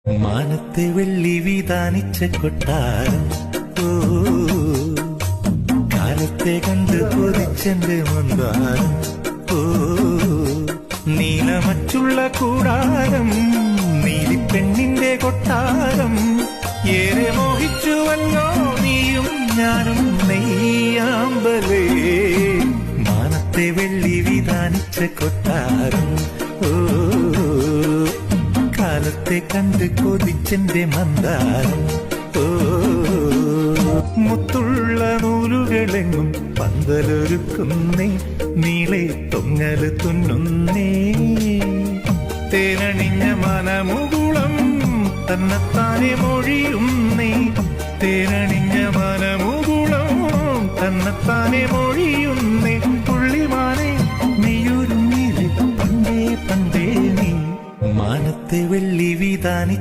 മാനത്തെ വെള്ളി വിതാനിച്ച കൊട്ടാരം, ഓ കാലത്തെ കണ്ട് കൊതിച്ചെന്റെ മന്ദാരം, ഓ നീലമറ്റുള്ള കൂടാരം, നീലിപ്പെണ്ണിന്റെ കൊട്ടാരം, ഏറെ മോഹിച്ചുവല്ലോ നീയും ഞാനും നെയ്യാമ്പലേ. മാനത്തെ വെള്ളി വിതാനിച്ച കൊട്ടാരം, ഓ കാലത്തെ കണ്ട് കൊതിച്ചെന്റെ മന്ദാരം, ഓ മുത്തുള്ള നൂലുകളെങ്ങും പന്തലൊരുക്കുന്നേ, നീളെ തൊങ്ങല് തുന്നുന്നേ. തേനണിഞ്ഞ മനമുകുളം തന്നെത്താനെ മൊഴിയുന്നേ, തേനണിഞ്ഞ മനമുകുളം തന്നെത്താനെ മൊഴിയുന്നേ. പുള്ളിമാനെ നീയൊരുങ്ങിലെ പണ്ടേ പണ്ടേ നീ. മാനത്തെ വെള്ളി വിതാനി